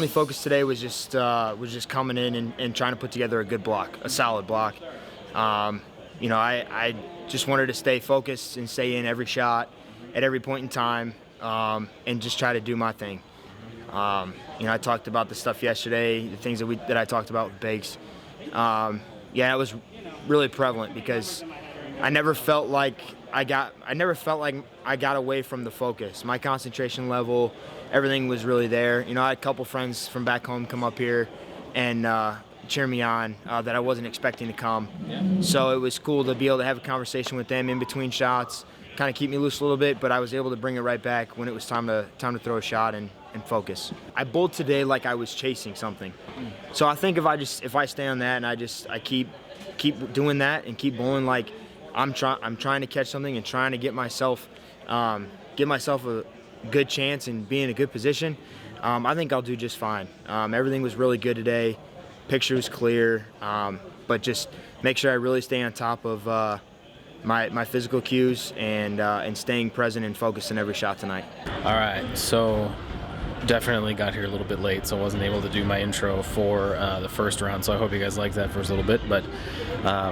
only focus today was just coming in and trying to put together a good block, a solid block. You know, I just wanted to stay focused and stay in every shot at every point in time, and just try to do my thing. You know, I talked about the stuff yesterday, the things that I talked about with Bakes. Yeah, it was really prevalent because I never felt like I got away from the focus. My concentration level, everything was really there. You know, I had a couple friends from back home come up here and cheer me on that I wasn't expecting to come. Yeah. So it was cool to be able to have a conversation with them in between shots, kind of keep me loose a little bit, but I was able to bring it right back when it was time to throw a shot and focus. I bowled today like I was chasing something. So I think if I stay on that and I keep doing that and keep bowling like I'm trying to catch something and trying to get myself a good chance and be in a good position, I think I'll do just fine. Everything was really good today. Picture was clear, but just make sure I really stay on top of my physical cues and staying present and focused in every shot tonight. All right, so definitely got here a little bit late, so I wasn't able to do my intro for the first round, so I hope you guys liked that first little bit, but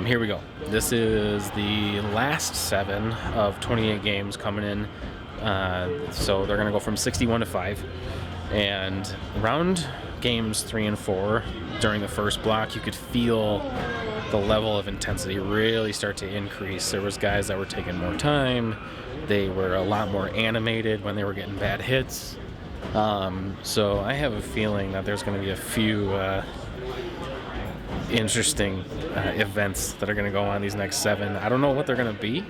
here we go. This is the last 7 of 28 games coming in, so they're going to go from 61 to 5, and round games 3 and 4 during the first block, you could feel the level of intensity really start to increase. There was guys that were taking more time. They were a lot more animated when they were getting bad hits. So I have a feeling that there's going to be a few interesting events that are going to go on these next 7. I don't know what they're going to be,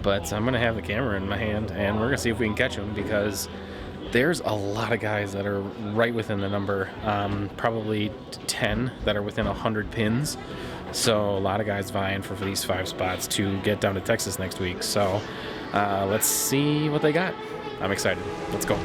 but I'm going to have the camera in my hand, and we're going to see if we can catch them because there's a lot of guys that are right within the number, probably 10 that are within 100 pins. So a lot of guys vying for these 5 spots to get down to Texas next week. So let's see what they got. I'm excited. Let's go.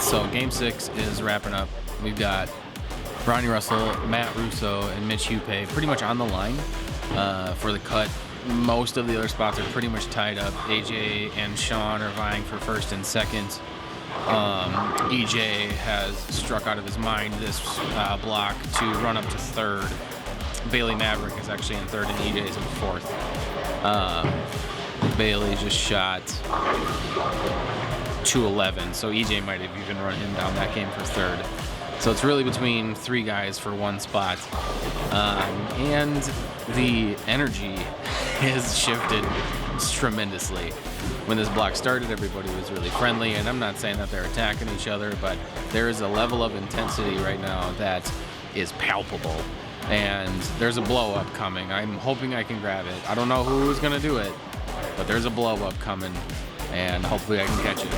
So game 6 is wrapping up. We've got Ronnie Russell, Matt Russo, and Mitch Hupe pretty much on the line for the cut. Most of the other spots are pretty much tied up. AJ and Sean are vying for first and second. EJ has struck out of his mind this block to run up to third. Bailey Mavrick is actually in third, and EJ is in fourth. Bailey just shot 211, so EJ might have even run him down that game for third. So it's really between 3 guys for 1 spot. And the energy has shifted tremendously. When this block started, everybody was really friendly, and I'm not saying that they're attacking each other, but there is a level of intensity right now that is palpable. And there's a blow up coming. I'm hoping I can grab it. I don't know who's gonna do it, but there's a blow up coming, and hopefully I can catch it.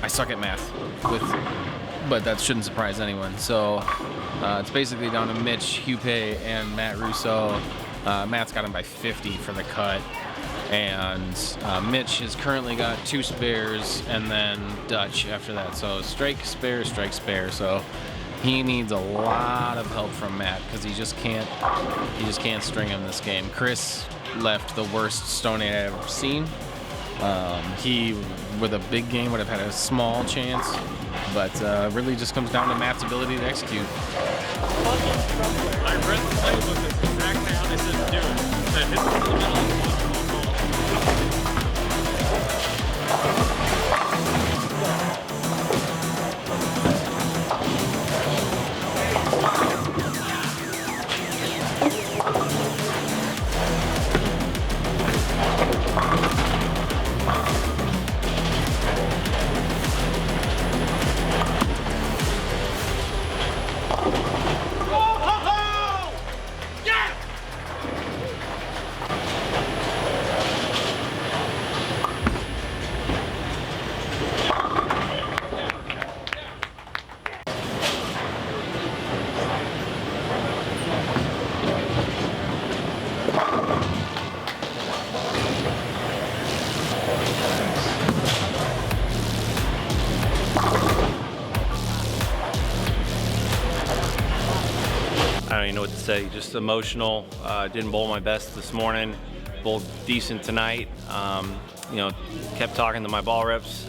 I suck at math, but that shouldn't surprise anyone. So it's basically down to Mitch Hupe and Matt Russo. Matt's got him by 50 for the cut, and Mitch has currently got 2 spares and then Dutch after that. So strike, spare, strike, spare. So he needs a lot of help from Matt because he just can't string him this game. Chris left the worst Stone 8 I've ever seen. He, with a big game, would have had a small chance, but really just comes down to Matt's ability to execute. I read the playbook. That's exactly how they said to do it. Said hit the middle and I don't even know what to say. Just emotional. Didn't bowl my best this morning. Bowled decent tonight. You know, kept talking to my ball reps.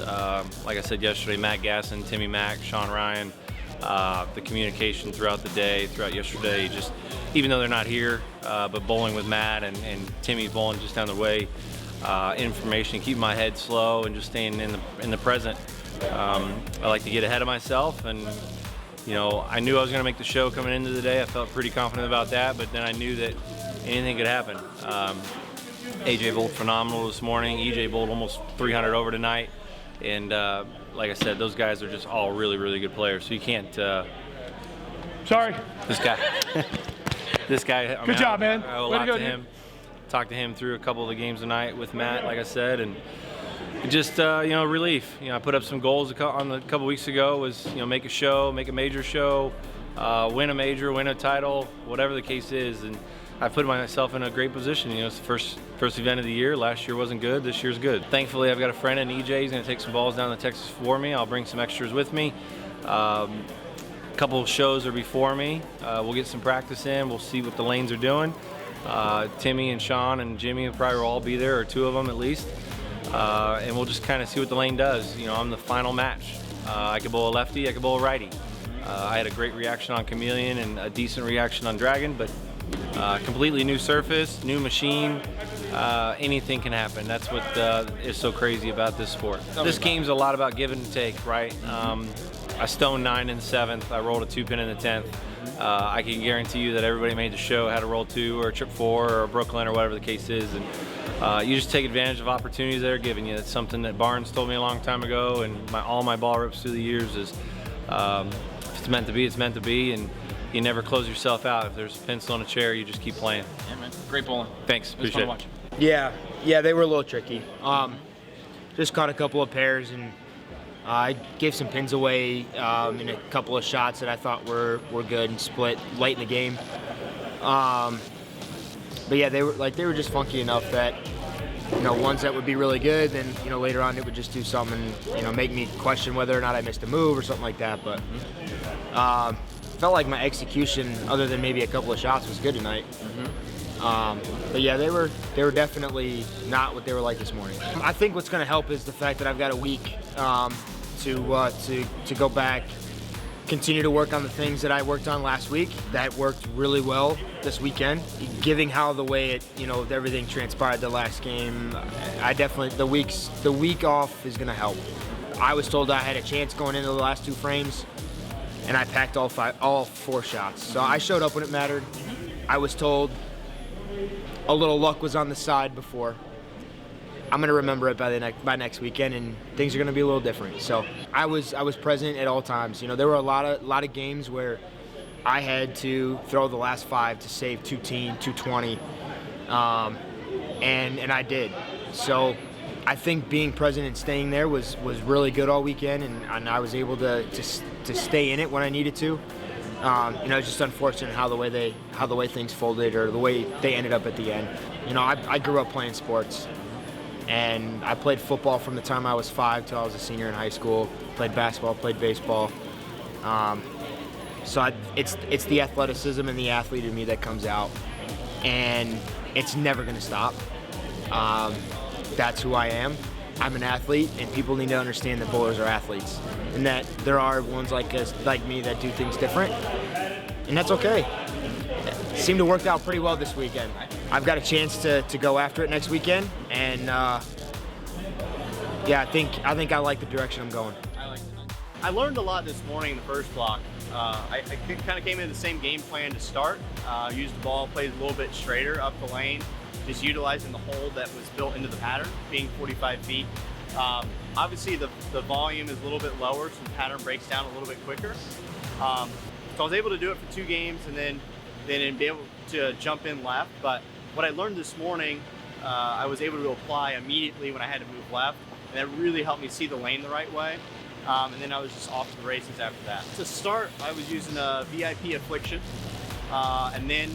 Like I said yesterday, Matt Gasson, Timmy Mack, Sean Ryan. The communication throughout the day, throughout yesterday, just even though they're not here, but bowling with Matt and Timmy bowling just down the way. Information, keeping my head slow and just staying in the present. I like to get ahead of myself, and you know, I knew I was going to make the show coming into the day. I felt pretty confident about that, but then I knew that anything could happen. AJ bowled phenomenal this morning. EJ bowled almost 300 over tonight, and like I said, those guys are just all really, really good players. So you can't. Sorry. This guy. I mean, Good job, man. I owe a lot to him. Talked to him through a couple of the games tonight with Matt, like I said, and just you know, relief. You know, I put up some goals on a couple weeks ago. Was, you know, make a show, make a major show, win a major, win a title, whatever the case is, and I put myself in a great position. You know, it's the first event of the year. Last year wasn't good. This year's good. Thankfully, I've got a friend in EJ. He's going to take some balls down to Texas for me. I'll bring some extras with me. A couple of shows are before me. We'll get some practice in. We'll see what the lanes are doing. Timmy and Sean and Jimmy will probably all be there, or 2 of them at least. And we'll just kind of see what the lane does. You know, I'm the final match. I could bowl a lefty, I could bowl a righty. I had a great reaction on Chameleon and a decent reaction on Dragon, but completely new surface, new machine. Anything can happen. That's what is so crazy about this sport. This game's a lot about give and take, right? I stoned 9 in the 7th. I rolled a 2-pin in the 10th. I can guarantee you that everybody made the show had a roll 2 or a trip 4 or a Brooklyn or whatever the case is. And you just take advantage of opportunities that are given you. It's something that Barnes told me a long time ago, and all my ball rips through the years is if it's meant to be, it's meant to be, and you never close yourself out. If there's a pencil on a chair, you just keep playing. Yeah, man. Great bowling. Thanks. Appreciate it. Yeah, they were a little tricky. Just caught a couple of pairs, and I gave some pins away in a couple of shots that I thought were good and split late in the game. But yeah, they were just funky enough that, ones that would be really good, then later on it would just do something, make me question whether or not I missed a move or something like that. But felt like my execution, other than maybe a couple of shots, was good tonight. But yeah, they were definitely not what they were like this morning. I think what's going to help is the fact that I've got a week to go back, continue to work on the things that I worked on last week that worked really well this weekend. Given how the way everything transpired the last game, I definitely the week off is going to help. I was told I had a chance going into the last 2 frames, and I packed all 4 shots. So I showed up when it mattered. I was told a little luck was on the side before. I'm gonna remember it by next weekend, and things are gonna be a little different. So I was present at all times. There were a lot of games where I had to throw the last 5 to save 220, and I did. So I think being present and staying there was really good all weekend, and I was able to stay in it when I needed to. It's just unfortunate how the way things folded, or the way they ended up at the end. I grew up playing sports, and I played football from the time I was 5 till I was a senior in high school. Played basketball, played baseball. So it's the athleticism and the athlete in me that comes out, and it's never going to stop. That's who I am. I'm an athlete, and people need to understand that bowlers are athletes, and that there are ones like me that do things different, and that's okay. It seemed to work out pretty well this weekend. I've got a chance to go after it next weekend, and I think I like the direction I'm going. I learned a lot this morning in the first block. I kind of came into the same game plan to start. Used the ball, played a little bit straighter up the lane, just utilizing the hole that was built into the pattern, being 45 feet. Obviously the volume is a little bit lower, so the pattern breaks down a little bit quicker. So I was able to do it for 2 games, and then be able to jump in left. But what I learned this morning, I was able to apply immediately when I had to move left, and that really helped me see the lane the right way. And then I was just off to the races after that. To start, I was using a VIP Affliction, and then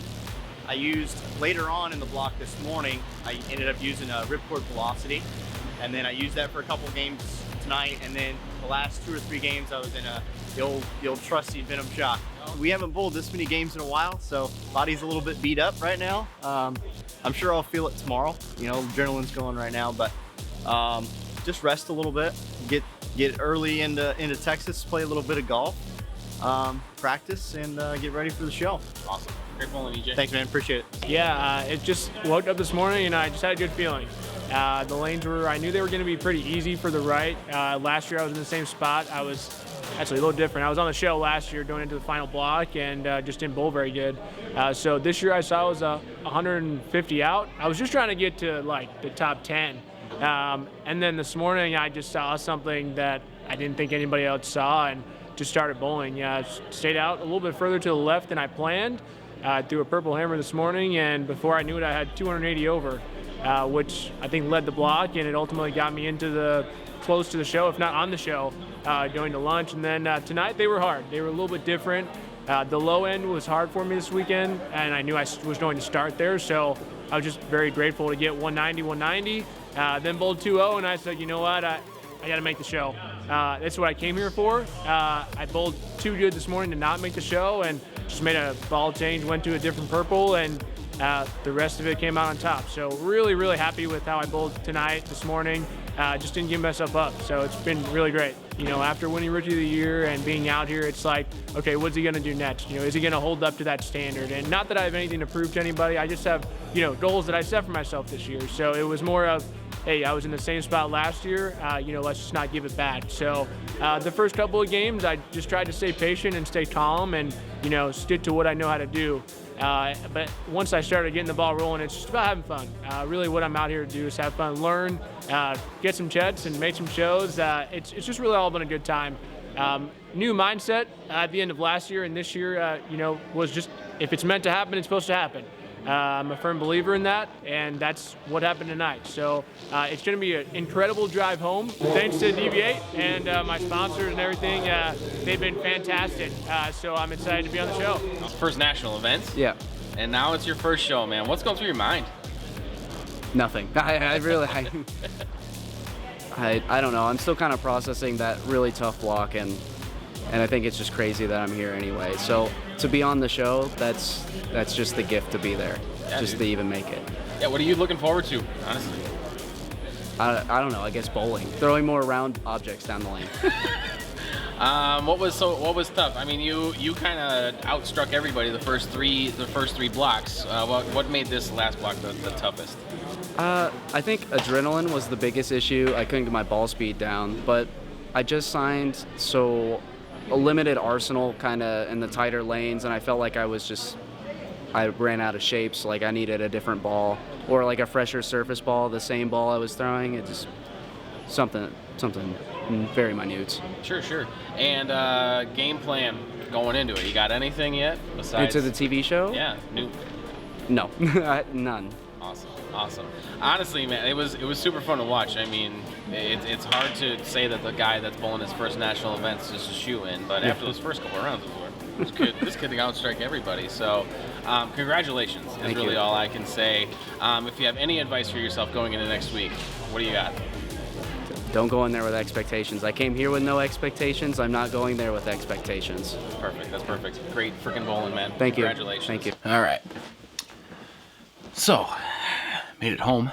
I used, later on in the block this morning, I ended up using a Ripcord Velocity, and then I used that for a couple games tonight, and then the last 2 or 3 games I was in the old trusty Venom Shock. We haven't bowled this many games in a while, so body's a little bit beat up right now. I'm sure I'll feel it tomorrow. Adrenaline's going right now, but just rest a little bit, get early into Texas, play a little bit of golf, practice, and get ready for the show. Awesome. Great bowling, EJ. Thanks, man. Appreciate it. Yeah, it just woke up this morning, and I just had a good feeling. The lanes I knew they were going to be pretty easy for the right. Last year I was in the same spot. I was actually a little different. I was on the show last year going into the final block, and just didn't bowl very good. So this year I saw I was 150 out. I was just trying to get to like the top 10. And then this morning I just saw something that I didn't think anybody else saw, and just started bowling. Yeah, stayed out a little bit further to the left than I planned. Threw a purple hammer this morning, and before I knew it I had 280 over, which I think led the block, and it ultimately got me into close to the show, if not on the show, going to lunch. And then tonight they were hard. They were a little bit different. The low end was hard for me this weekend, and I knew I was going to start there, so I was just very grateful to get 190, then bowled 2-0, and I said, you know what, I got to make the show. That's what I came here for. I bowled too good this morning to not make the show, and just made a ball change, went to a different purple, and the rest of it came out on top. So really, really happy with how I bowled tonight, this morning. Just didn't give myself up, so it's been really great. After winning Rookie of the Year and being out here, it's like, okay, what's he gonna do next? Is he gonna hold up to that standard? And not that I have anything to prove to anybody, I just have, goals that I set for myself this year. So it was more of, hey, I was in the same spot last year, let's just not give it back. So the first couple of games, I just tried to stay patient and stay calm and, stick to what I know how to do. But once I started getting the ball rolling, it's just about having fun. Really what I'm out here to do is have fun, learn, get some checks and make some shows. It's just really all been a good time. New mindset at the end of last year and this year, was just, if it's meant to happen, it's supposed to happen. I'm a firm believer in that, and that's what happened tonight. So it's going to be an incredible drive home. Thanks to DV8 and my sponsors and everything. They've been fantastic. So I'm excited to be on the show. First national event. Yeah. And now it's your first show, man. What's going through your mind? Nothing. I really, I don't know. I'm still kind of processing that really tough block, and I think it's just crazy that I'm here anyway. So to be on the show, that's just the gift to be there, to even make it. Yeah, what are you looking forward to, honestly? I don't know. I guess bowling, throwing more round objects down the lane. What was tough? I mean, you kind of outstruck everybody the first three blocks. What made this last block the toughest? I think adrenaline was the biggest issue. I couldn't get my ball speed down, but I just signed so a limited arsenal kind of in the tighter lanes, and I felt like I ran out of shapes. Like I needed a different ball or like a fresher surface ball, the same ball I was throwing. It just something very minute. Sure. And game plan going into it. You got anything yet besides into the TV show? Yeah, new. No, none. Awesome. Honestly, man, it was super fun to watch. I mean, it's hard to say that the guy that's bowling his first national event is just a shoe-in, but after those first couple of rounds, this kid can outstrike everybody. So, congratulations is really all I can say. If you have any advice for yourself going into next week, what do you got? Don't go in there with expectations. I came here with no expectations. I'm not going there with expectations. Perfect. That's perfect. Great freaking bowling, man. Thank you. Congratulations. Thank you. All right. So, made it home,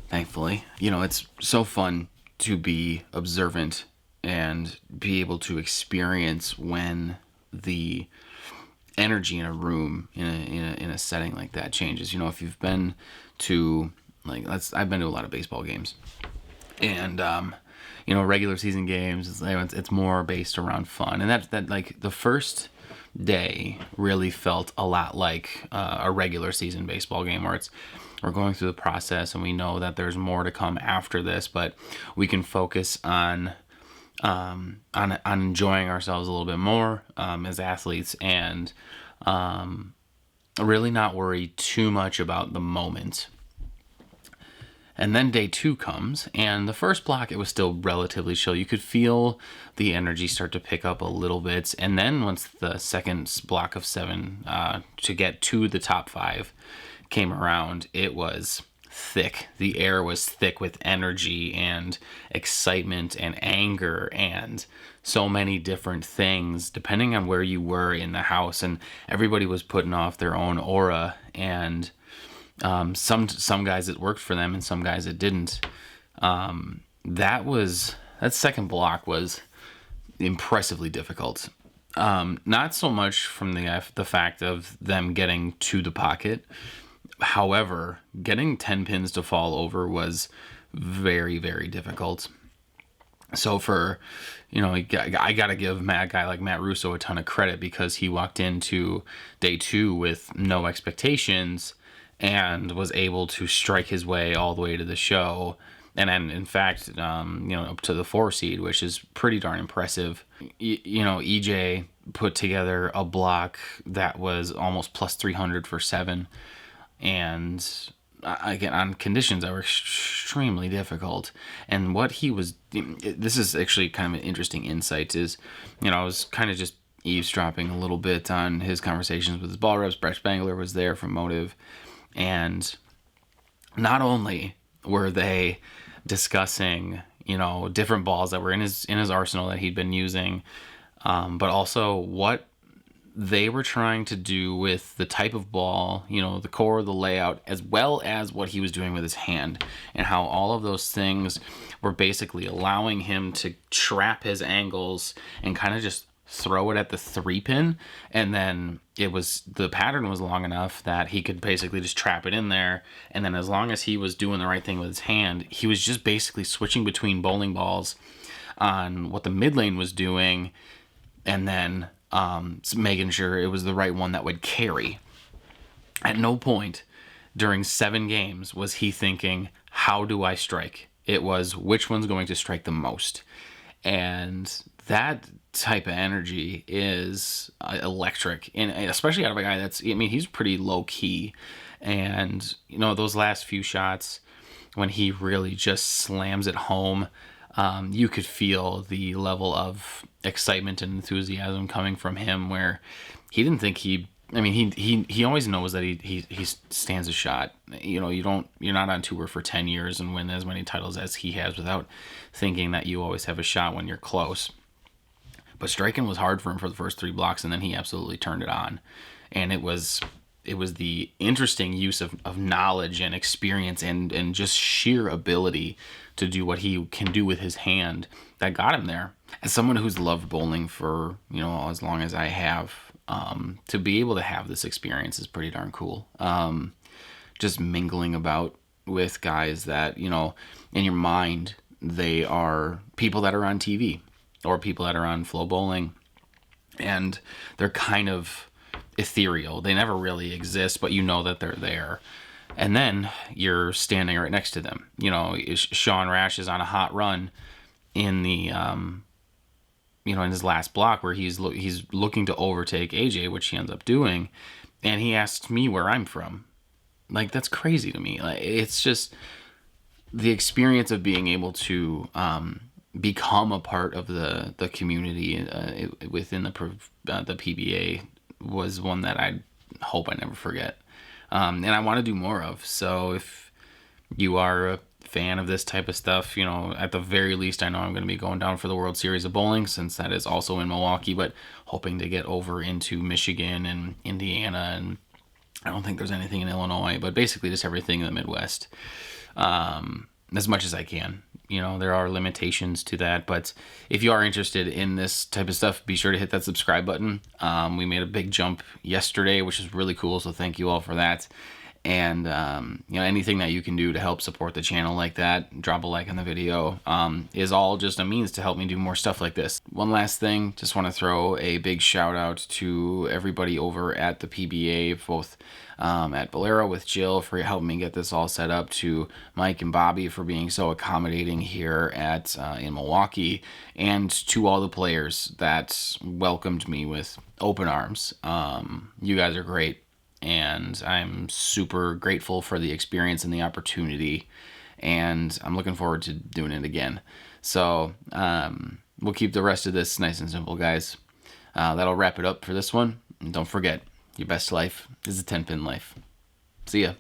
thankfully. It's so fun to be observant and be able to experience when the energy in a room, in a setting like that changes. If you've been to, I've been to a lot of baseball games. And, regular season games, it's more based around fun. And that the first day really felt a lot like a regular season baseball game where we're going through the process and we know that there's more to come after this, but we can focus on enjoying ourselves a little bit more as athletes and really not worry too much about the moment. And then day 2 comes, and the first block, it was still relatively chill. You could feel the energy start to pick up a little bit. And then once the second block of 7 to get to the top 5 came around, it was thick. The air was thick with energy and excitement and anger and so many different things, depending on where you were in the house. And everybody was putting off their own aura, and some guys it worked for them and some guys it didn't. That second block was impressively difficult. Not so much from the fact of them getting to the pocket. However, getting 10 pins to fall over was very, very difficult. So I got to give a guy like Matt Russo a ton of credit, because he walked into day 2 with no expectations and was able to strike his way all the way to the show. And then, in fact, up to the 4 seed, which is pretty darn impressive. EJ put together a block that was almost plus 300 for 7. And again, on conditions that were extremely difficult. And what he was, this is actually kind of an interesting insight, is, I was kind of just eavesdropping a little bit on his conversations with his ball reps. Brett Spangler was there from Motive. And not only were they discussing, different balls that were in his arsenal that he'd been using, but also what they were trying to do with the type of ball, the core, the layout, as well as what he was doing with his hand, and how all of those things were basically allowing him to trap his angles and kind of just throw it at the 3-pin, and then the pattern was long enough that he could basically just trap it in there, and then as long as he was doing the right thing with his hand, he was just basically switching between bowling balls on what the mid lane was doing, and then making sure it was the right one that would carry. At no point during 7 games was he thinking, how do I strike? It was, which one's going to strike the most? And that type of energy is electric, and especially out of a guy he's pretty low key. And those last few shots, when he really just slams it home, you could feel the level of excitement and enthusiasm coming from him, where he didn't think he always knows that he stands a shot. You're not on tour for 10 years and win as many titles as he has without thinking that you always have a shot when you're close. But striking was hard for him for the first 3 blocks, and then he absolutely turned it on. And it was the interesting use of knowledge and experience and just sheer ability to do what he can do with his hand that got him there. As someone who's loved bowling for as long as I have, to be able to have this experience is pretty darn cool. Just mingling about with guys that, in your mind, they are people that are on TV or people that are on Flow Bowling, and they're kind of ethereal. They never really exist, but you know that they're there. And then you're standing right next to them. Sean Rash is on a hot run in the in his last block, where he's looking to overtake AJ, which he ends up doing, and he asks me where I'm from. Like, that's crazy to me. Like, it's just the experience of being able to become a part of the community within the PBA was one that I hope I never forget, and I want to do more of. So if you are a fan of this type of stuff, at the very least, I know I'm going to be going down for the World Series of Bowling, since that is also in Milwaukee, but hoping to get over into Michigan and Indiana, and I don't think there's anything in Illinois, but basically just everything in the Midwest, as much as I can. There are limitations to that, but if you are interested in this type of stuff, be sure to hit that subscribe button. We made a big jump yesterday, which is really cool, so thank you all for that. And anything that you can do to help support the channel like that, drop a like on the video, is all just a means to help me do more stuff like this. One last thing, just want to throw a big shout out to everybody over at the PBA, both at Bolero with Jill for helping me get this all set up, to Mike and Bobby for being so accommodating here in Milwaukee, and to all the players that welcomed me with open arms. You guys are great. And I'm super grateful for the experience and the opportunity, and I'm looking forward to doing it again. So we'll keep the rest of this nice and simple, guys. That'll wrap it up for this one. And don't forget, your best life is a 10-pin life. See ya.